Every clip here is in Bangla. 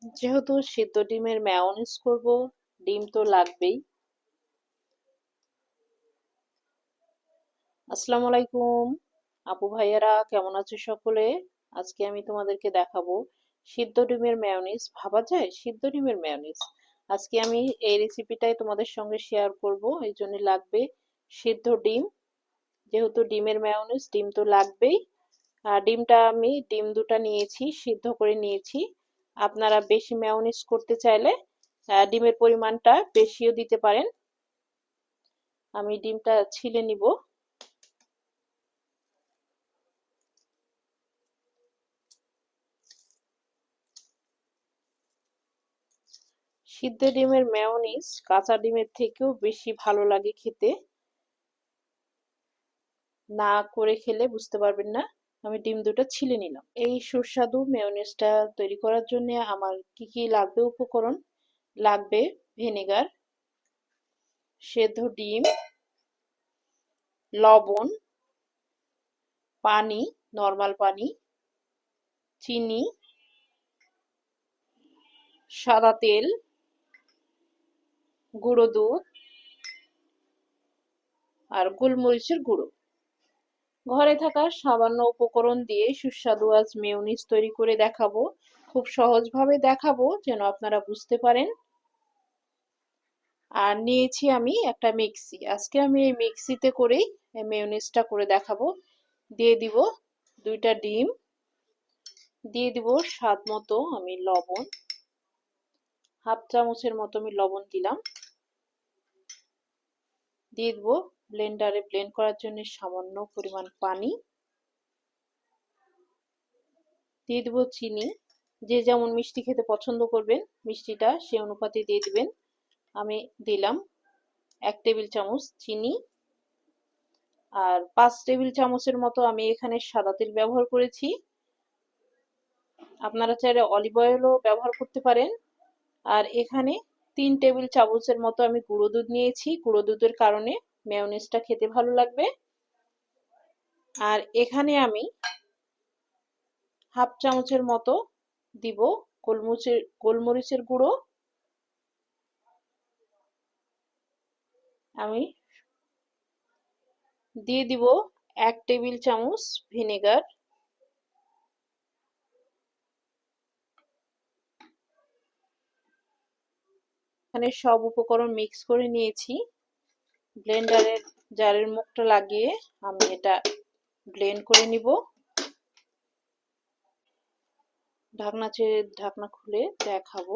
যেহেতু সিদ্ধ ডিমের মেয়োনিজ করব, ডিম তো লাগবেই। আসসালামু আলাইকুম আপু ভাইয়ারা, কেমন আছো সকলে? আজকে আমি তোমাদেরকে দেখাবো সিদ্ধ ডিমের মেয়োনিজ। ভাবা যায় সিদ্ধ ডিমের মেয়োনিজ? আজকে আমি এই রেসিপিটাই তোমাদের সঙ্গে শেয়ার করব। এই জন্য লাগবে সিদ্ধ ডিম। যেহেতু ডিমের মেয়োনিজ, ডিম তো লাগবেই। ডিমটা আমি ডিম দুটা নিয়েছি, সিদ্ধ করে নিয়েছি। আপনারা বেশি মেয়োনিজ করতে চাইলে ডিমের পরিমাণটা বেশিও দিতে পারেন। আমি ডিমটা ছিলে নিব। সিদ্ধ ডিমের মেয়োনিজ কাঁচা ডিমের থেকেও বেশি ভালো লাগে খেতে। না করে খেলে বুঝতে পারবেন না। আমি ডিম দুটো ছিলে নিলাম। এই সুস্বাদু মেয়োনিজটা তৈরি করার জন্য আমার কি কি লাগবে উপকরণ: লাগবে ভিনেগার, সেদ্ধ ডিম, লবণ, পানি, নর্মাল পানি, চিনি, সাদা তেল, গুঁড়ো দুধ আর গোলমরিচের গুঁড়ো। ঘরে থাকা সামান্য উপকরণ দিয়ে সুস্বাদু আজ মেয়োনিজ তৈরি করে দেখাবো। খুব সহজভাবে দেখাবো যেন আপনারা বুঝতে পারেন। আর নিয়েছি আমি একটা মিক্সি। আজকে আমি এই মিক্সিতে করেই মেয়োনিজটা করে দেখাবো। দিয়ে দিব দুইটা ডিম, দিয়ে দিব স্বাদ মতো আমি লবণ, হাফ চামচের মতো আমি লবণ দিলাম। দিয়ে দিব ব্লেন্ডারে ব্লেন্ড করার জন্য সামান্য পরিমাণ পানি। দিয়ে দিব চিনি। যে যেমন মিষ্টি খেতে পছন্দ করবেন মিষ্টিটা সে অনুপাতে দিয়ে দিবেন। আমি দিলাম 1 টেবিল চামচ চিনি। আর 5 টেবিল চামচের মতো আমি এখানে সাদা তেল ব্যবহার করেছি। আপনারা চাইলে অলিভ অয়েলও ব্যবহার করতে পারেন। আর এখানে 3 টেবিল চামচের মতো আমি গুঁড়ো দুধ নিয়েছি। গুঁড়ো দুধের কারণে মেয়োনিজটা খেতে ভালো লাগবে। আর এখানে আমি হাফ চামচের মতো দিব গোলমরিচের গুঁড়ো। আমি দিয়ে দিব 1 টেবিল চামচ ভিনেগার। এখানে সব উপকরণ মিক্স করে নিয়েছি। ব্লেন্ডারের জারের মুখটা লাগিয়ে আমি এটা ব্লেন্ড করে নিব। ঢাকনা খুলে দেখাবো।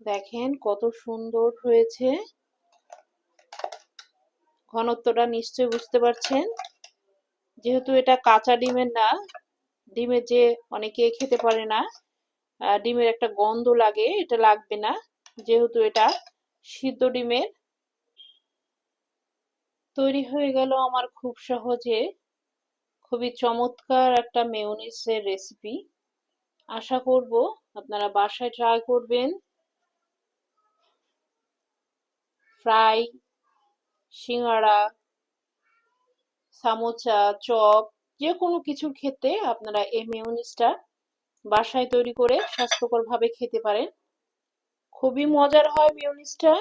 দেখেন কত সুন্দর হয়েছে। ঘনত্বটা নিশ্চয়ই বুঝতে পারছেন। যেহেতু এটা কাঁচা ডিমের না, ডিমের যে অনেকে খেতে পারে না, ডিমের একটা গন্ধ লাগে, এটা লাগবে না। যেহেতু এটা সিদ্ধ ডিমের। তৈরি হয়ে গেল আমার খুব সহজে খুবই চমৎকার একটা মেয়োনিজের রেসিপি। আশা করব আপনারা বাসায় ট্রাই করবেন। ফ্রাই, সিঙ্গাড়া, সামোসা, চপ যে কোনো কিছুর ক্ষেত্রে আপনারা এই মেয়োনিজটা বাসায় তৈরি করে স্বাস্থ্যকরভাবে খেতে পারেন। খুবই মজার হয় মেয়োনিজটা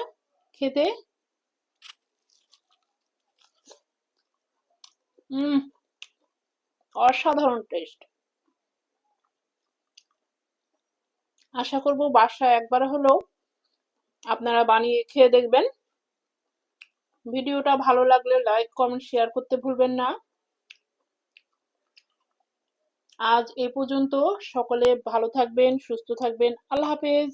খেতে। অসাধারণ টেস্ট। আশা করব বাসায় একবার হলেও আপনারা বানিয়ে খেয়ে দেখবেন। ভিডিওটা ভালো লাগলে লাইক, কমেন্ট, শেয়ার করতে ভুলবেন না। আজ এ পর্যন্ত। সকলে ভালো থাকবেন, সুস্থ থাকবেন। আল্লাহ হাফেজ।